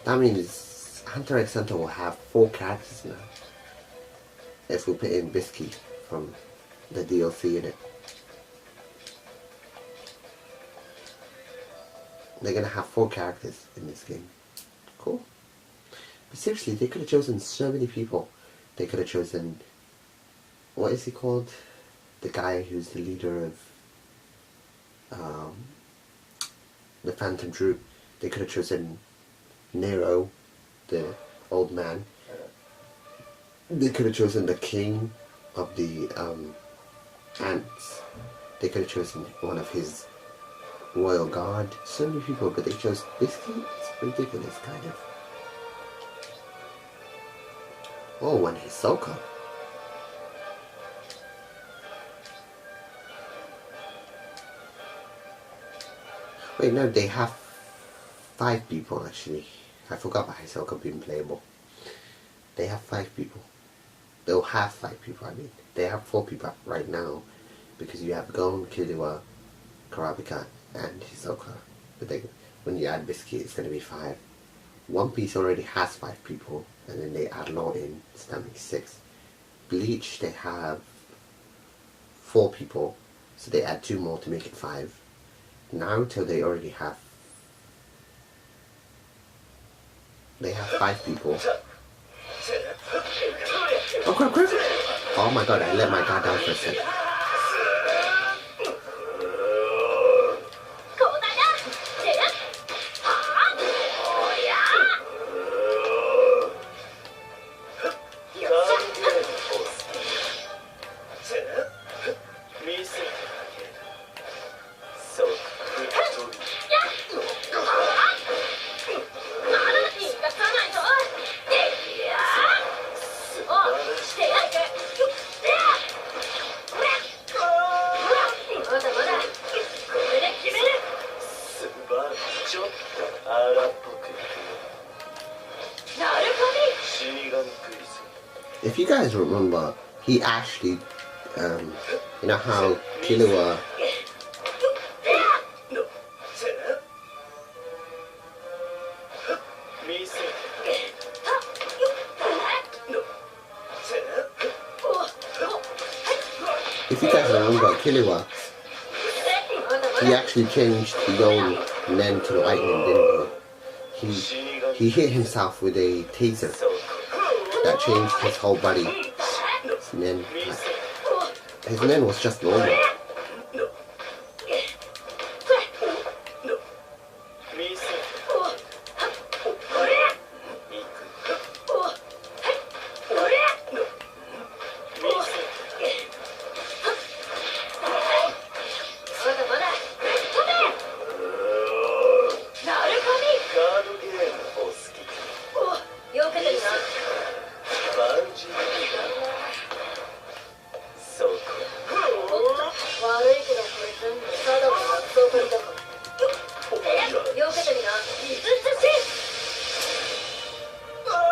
That means Hunter x Hunter will have 4 characters now. If we put in Bisky from the DLC in it. They're gonna have 4 characters in this game. Cool. But seriously, they could have chosen so many people. They could have chosen... What is he called? The guy who's the leader of the Phantom Troop. They could have chosen Nero, the old man. They could have chosen the king of the ants. They could have chosen one of his royal guard. So many people, but they chose Biscuit. It's ridiculous, kind of. Oh, and Hisoka. Wait, no, they have 5 people actually. I forgot about Hisoka being playable. They have 5 people. They'll have 5 people, I mean. They have 4 people right now. Because you have Gon, Killua, Kurapika, and Hisoka. But they, when you add Biscuit, it's going to be 5. One Piece already has 5 people. And then they add Law in, so that makes 6. Bleach, they have 4 people. So they add 2 more to make it 5. Naruto, they already have... They have 5 people. Oh crap, crap! Oh my god, I let my guard down for a sec. If you guys remember, he actually, you know how Killua... If you guys remember, Killua, he actually changed the old Nen to lightning, didn't he? He hit himself with a taser that changed his whole body. His Nen was just normal.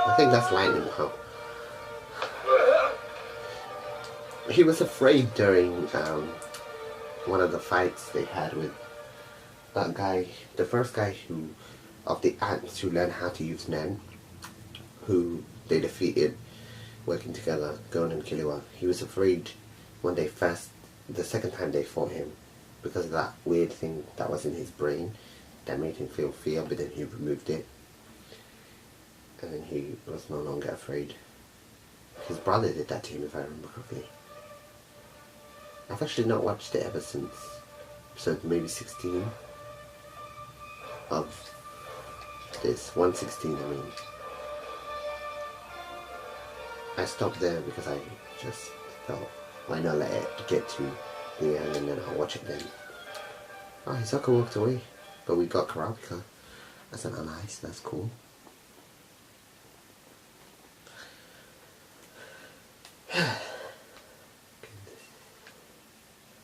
I think that's lightning, huh? He was afraid during one of the fights they had with that guy, the first guy who, of the ants who learned how to use Nen, who they defeated working together, Gon and Killua. He was afraid when they the second time they fought him, because of that weird thing that was in his brain that made him feel fear, but then he removed it. And then he was no longer afraid. His brother did that to him, if I remember correctly. I've actually not watched it ever since episode maybe 16 of this. 116, I mean. I stopped there because I just thought, why not let it get to the end and then I'll watch it then. Oh, Hisoka walked away, but we got Kurapika. That's an nice, that's cool.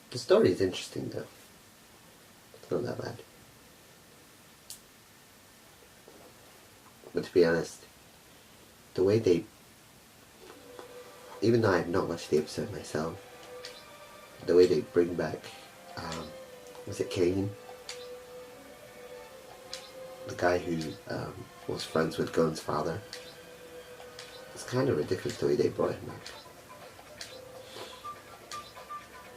The story is interesting though. It's not that bad. But to be honest, the way they... Even though I have not watched the episode myself, the way they bring back, was it Kane? The guy who was friends with Gon's father. It's kind of ridiculous the way they brought him back.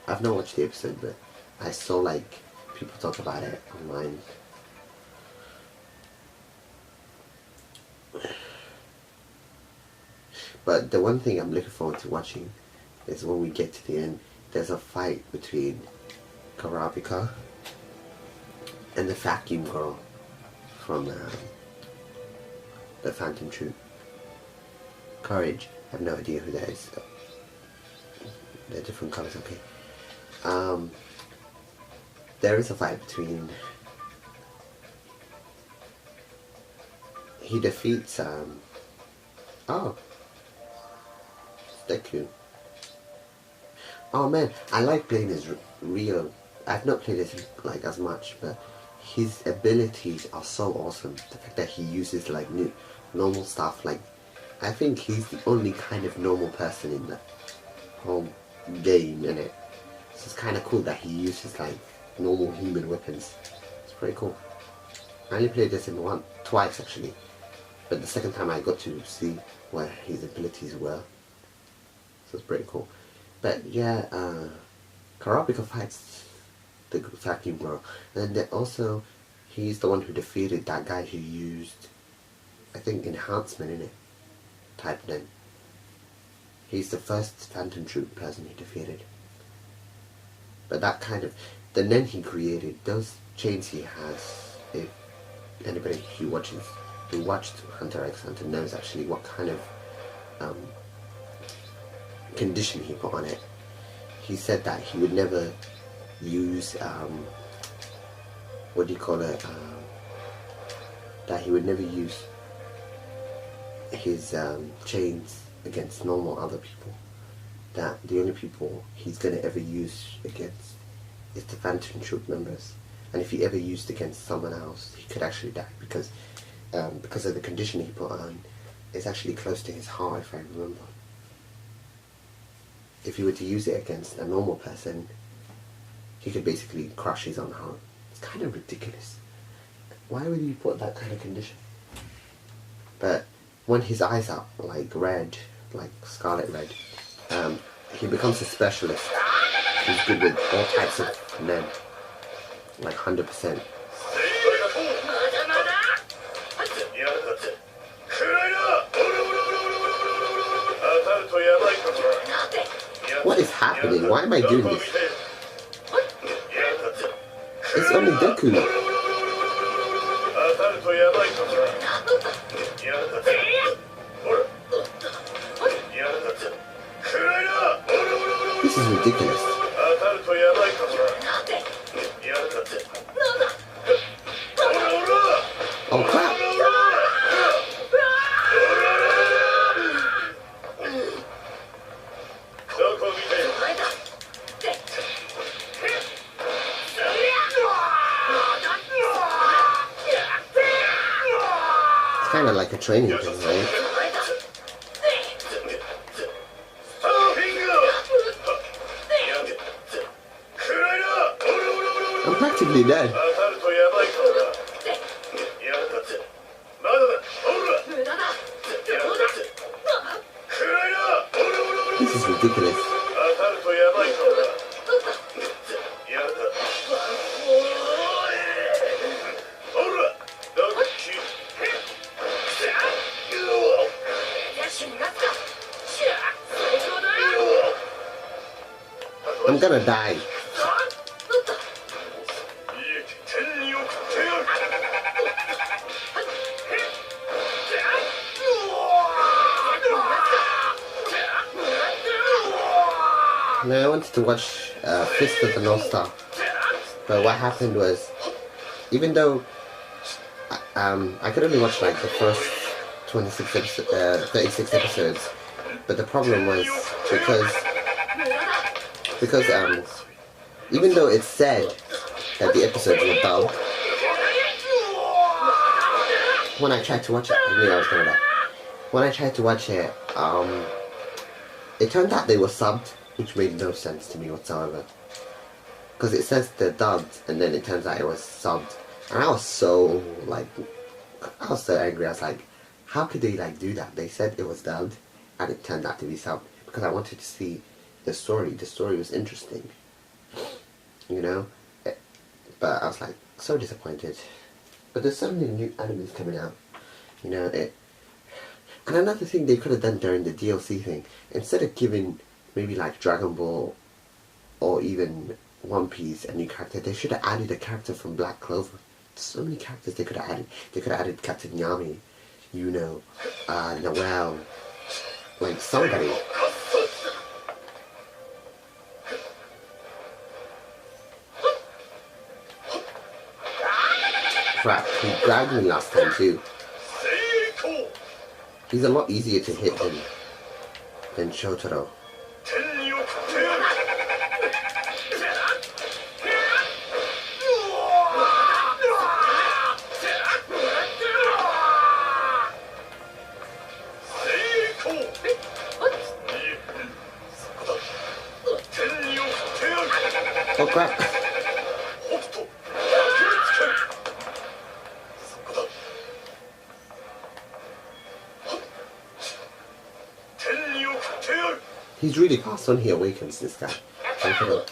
I've not watched the episode, but I saw like people talk about it online. But the one thing I'm looking forward to watching is when we get to the end, there's a fight between Kurapika and the vacuum girl from the Phantom Troop. Courage, I have no idea who that is. They're different colours, okay. There is a fight between... He defeats... Oh! Deku. Oh man, I like playing as Rio. I've not played as like as much, but his abilities are so awesome. The fact that he uses like normal stuff, like I think he's the only kind of normal person in the whole game, innit? So it's kind of cool that he uses like normal human weapons. It's pretty cool. I only played this in twice actually, but the second time I got to see what his abilities were. So it's pretty cool. But yeah, Kurapika fights the vacuum girl, and then also he's the one who defeated that guy who used, I think, enhancement in it. Type Nen. He's the first Phantom Troop person he defeated. But that kind of, the Nen he created, those chains he has, if anybody who watched Hunter x Hunter knows actually what kind of condition he put on it. He said that he would never use what do you call it, that he would never use his chains against normal other people. That the only people he's going to ever use against is the Phantom Troop members, and if he ever used against someone else he could actually die because of the condition he put on. It's actually close to his heart, if I remember. If he were to use it against a normal person, he could basically crush his own heart. It's kind of ridiculous. Why would you put that kind of condition? But when his eyes are like red, like scarlet red, he becomes a specialist. He's good with all types of Nen, like 100%. What is happening? Why am I doing this? It's only Deku. This is ridiculous. Oh crap! Kind of like a training thing, right? I'm practically dead. This is ridiculous. I'm gonna die. Now I wanted to watch Fist of the North Star, but what happened was, even though I could only watch like the first 36 episodes, but the problem was because even though it said that the episodes were dubbed, when I tried to watch it, I knew I was gonna die. When I tried to watch it, it turned out they were subbed, which made no sense to me whatsoever. Because it says they're dubbed, and then it turns out it was subbed, and I was so like I was so angry. I was like, how could they like do that? They said it was dubbed, and it turned out to be subbed because I wanted to see the story. The story was interesting, you know. But I was like so disappointed. But there's so many new animes coming out, you know. And another thing they could have done during the DLC thing, instead of giving maybe like Dragon Ball or even One Piece a new character, they should have added a character from Black Clover. So many characters they could have added. They could have added Captain Yami, you know, Noel, like somebody. Crap, he grabbed me last time too. He's a lot easier to hit than Shotaro. Oh crap. He's really fast when he awakens, this guy. Look at him.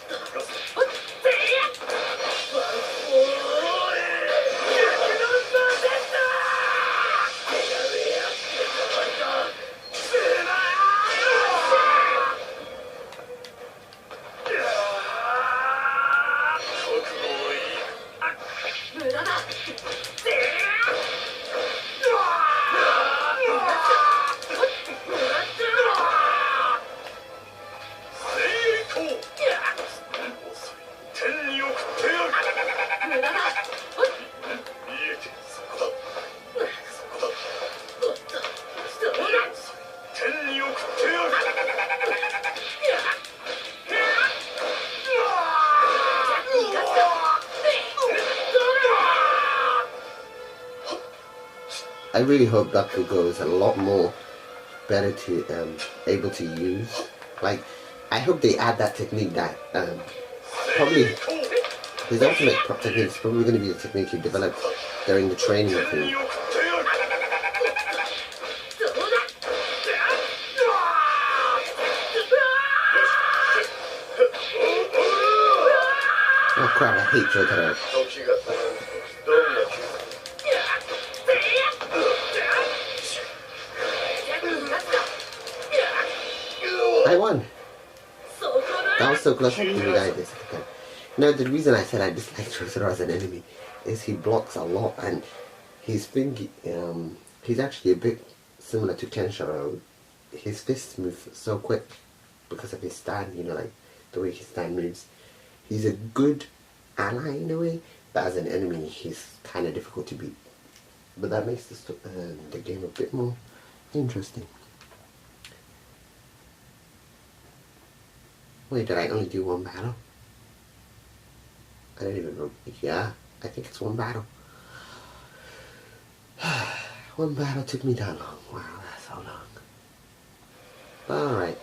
I really hope Bakugo is a lot more better to able to use. Like, I hope they add that technique that probably his ultimate technique is probably going to be the technique he developed during the training thing. Oh crap! I hate Jotaro. I won! That was so close to me died this time. Now the reason I said I dislike Jotaro as an enemy is he blocks a lot and his he's actually a bit similar to Kenshiro. His fists move so quick because of his stand, you know, like the way his stand moves. He's a good ally in a way, but as an enemy he's kind of difficult to beat. But that makes the game a bit more interesting. Wait, did I only do one battle? I don't even know. Yeah, I think it's one battle. One battle took me that long. Wow, that's so long. Alright.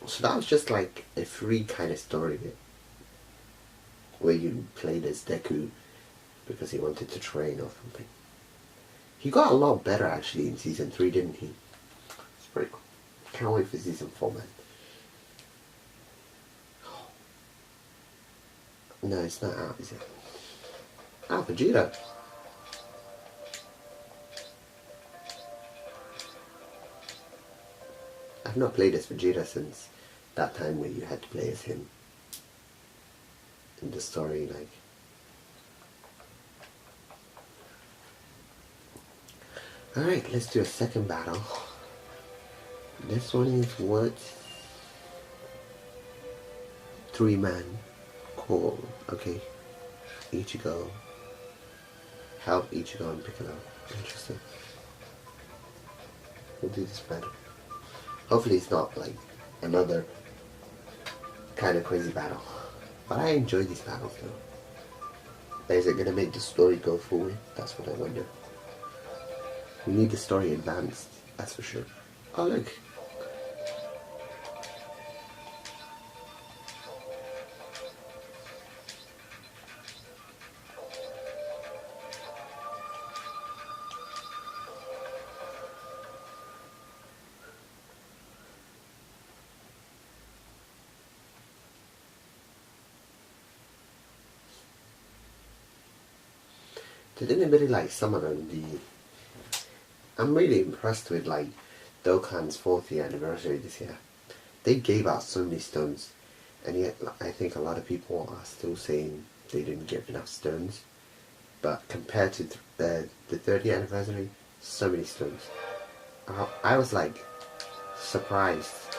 So that was just like a free kind of story bit, where you played as Deku because he wanted to train or something. He got a lot better actually in season 3, didn't he? It's pretty cool. Can't wait for season 4, man. No, it's not out, is it? Ah, Vegeta. I've not played as Vegeta since that time where you had to play as him in the story, like. Alright, let's do a second battle. This one is what? 3-man call. Okay. Ichigo. Help Ichigo and Piccolo. Interesting. We'll do this battle. Hopefully it's not like another kind of crazy battle. But I enjoy these battles though. Is it gonna make the story go forward? That's what I wonder. We need the story advanced, that's for sure. Oh look. Did anybody like some of them? I'm really impressed with like Dokkan's 4th year anniversary this year. They gave out so many stones, and yet I think a lot of people are still saying they didn't give enough stones. But compared to the 3rd year anniversary, so many stones. I was like surprised,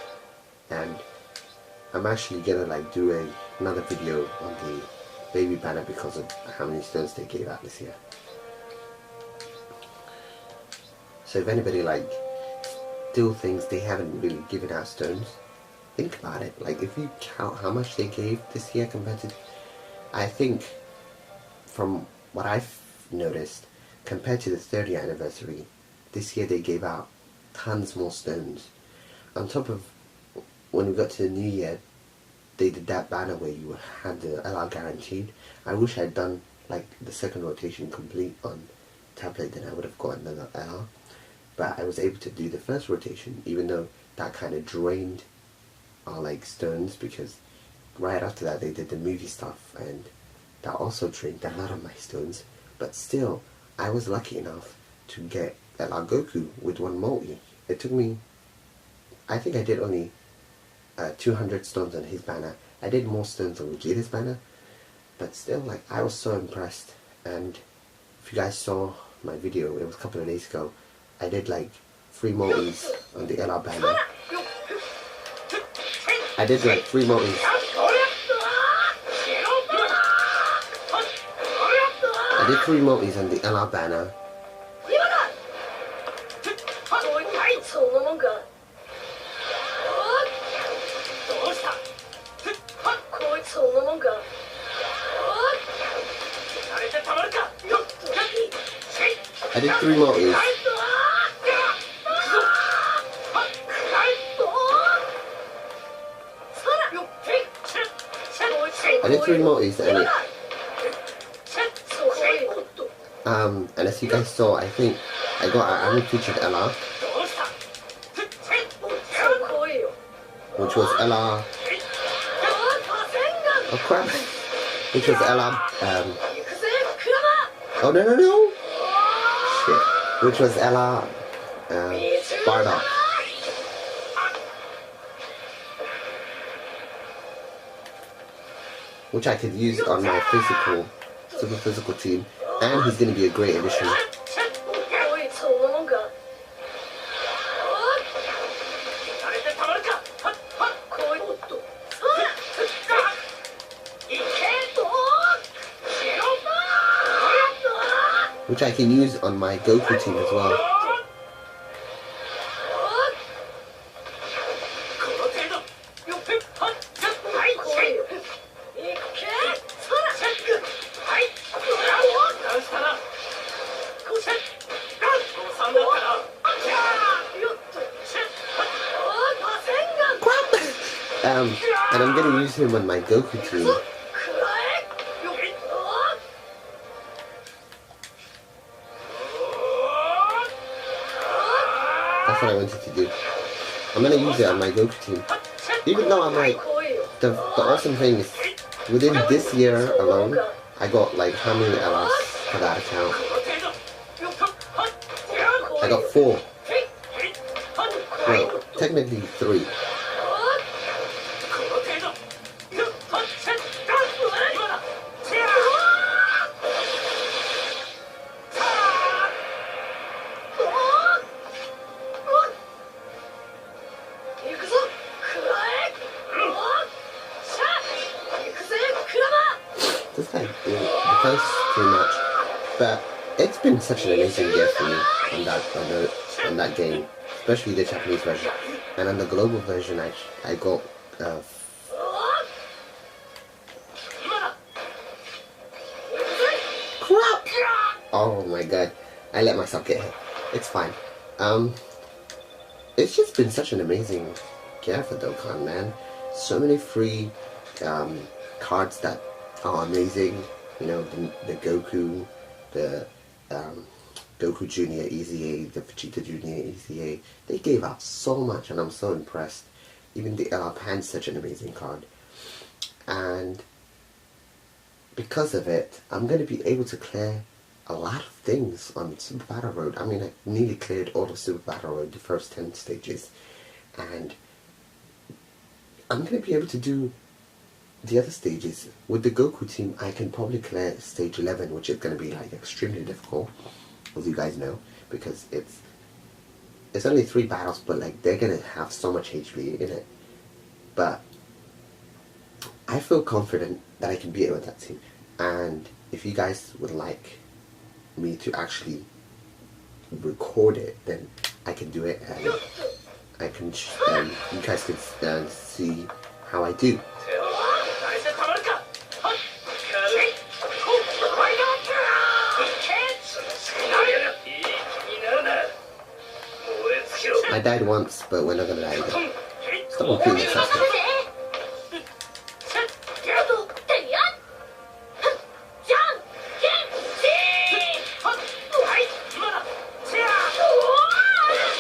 and I'm actually gonna like do another video on the baby banner because of how many stones they gave out this year. So if anybody like still thinks they haven't really given out stones, think about it. Like if you count how much they gave this year compared to, I think from what I've noticed, compared to the 3rd year anniversary, this year they gave out tons more stones. On top of, when we got to the new year, they did that banner where you had the LR guaranteed. I wish I'd done like the 2nd rotation complete on tablet, then I would have got another LR. But I was able to do the 1st rotation, even though that kind of drained our like stones, because right after that they did the movie stuff, and that also drained a lot of my stones. But still, I was lucky enough to get LR Goku with 1 multi. It took me, I think I did only 200 stones on his banner. I did more stones on Vegeta's banner, but still, like, I was so impressed. And if you guys saw my video, it was a couple of days ago, I did like 3 multis on the LR banner. I did like 3 multis. I did 3 multis on the LR banner. I did 3 multis. I did 3 multis and as you guys saw, I think I got an unfeatured LR, which was LR, oh crap, which was LR, oh no, shit, which was LR, Bardock. Which I could use on my super physical team, and he's going to be a great addition. Which I can use on my Goku team as well. And I'm going to use him on my Goku team. That's what I wanted to do. I'm going to use it on my Goku team. Even though I'm like, the awesome thing is, within this year alone, I got like how many LRs for that account? I got 4. Well, technically 3. This guy the first too much, but it's been such an amazing year for me on that game, especially the Japanese version, and on the global version I got crap! Oh my god, I let myself get hit. It's fine. It's just been such an amazing year for Dokkan, man. So many free cards that are amazing. You know, the Goku, the Goku Junior EZA, the Vegeta Junior EZA. They gave out so much, and I'm so impressed. Even the LR Pan's such an amazing card, and because of it, I'm going to be able to clear a lot of things on Super Battle Road. I mean, I nearly cleared all of Super Battle Road, the first 10 stages, and I'm going to be able to do the other stages. With the Goku team, I can probably clear stage 11, which is going to be like extremely difficult, as you guys know, because it's only 3 battles, but like they're going to have so much HP in it. But I feel confident that I can beat it with that team. And if you guys would like me to actually record it, then I can do it, and I can you guys can see how I do. I died once, but we're not gonna die again. Stop repeating yourself.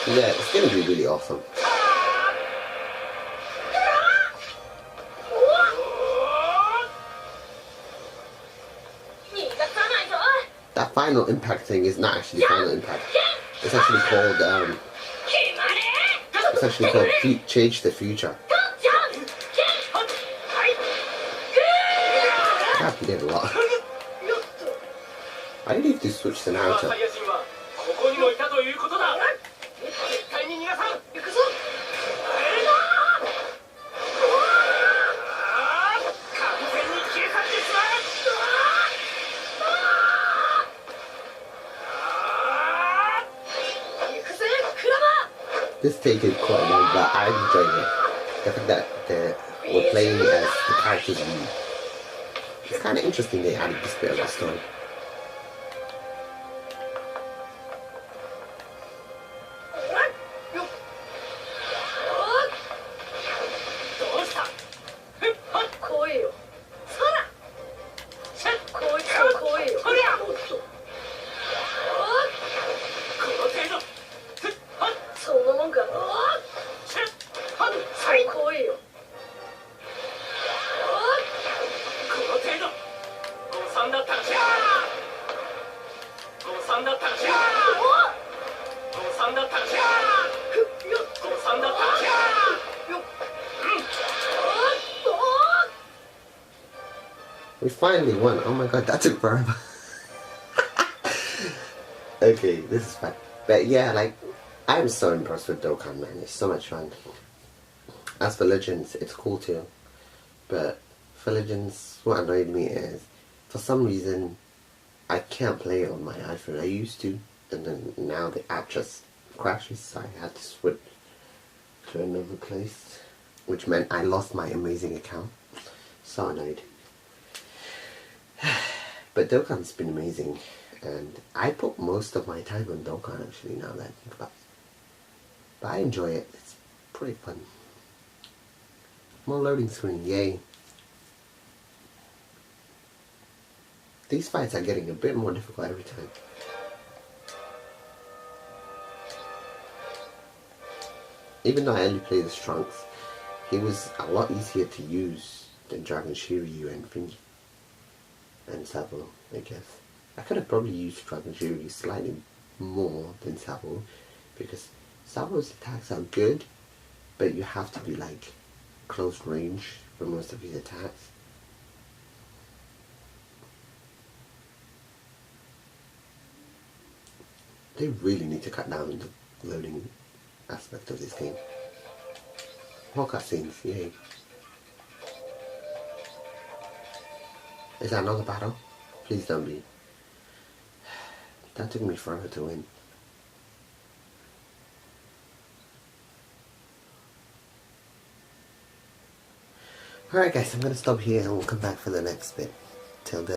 Yeah, it's gonna be really awesome. That final impact thing is not actually final impact. It's actually called Change the Future. Crap, he did a lot. I didn't have to switch to Naruto. This stage is quite long, but I'm enjoying it. The fact that we're playing as the characters we... It's kind of interesting they added this bit of the story. We finally won. Oh my god, that took forever. Okay, this is fun. But yeah, like, I'm so impressed with Dokkan, man. It's so much fun. As for Legends, it's cool too. But for Legends, what annoyed me is, for some reason, I can't play it on my iPhone. I used to, and then now the app just crashes, so I had to switch to another place, which meant I lost my amazing account. So annoyed. But Dokkan's been amazing, and I put most of my time on Dokkan actually, now that I think about it. But I enjoy it. It's pretty fun. More loading screen, yay. These fights are getting a bit more difficult every time. Even though I only played as Trunks, he was a lot easier to use than Dragon Shiryu and Thingy. And Sabo, I guess. I could have probably used Dragon Shiryu slightly more than Sabo, because Sabo's attacks are good, but you have to be like close range for most of his attacks. They really need to cut down the loading aspect of this game. More cutscenes, yay. Is that another battle? Please don't be. That took me forever to win. Alright guys, I'm gonna stop here and we'll come back for the next bit. Till then.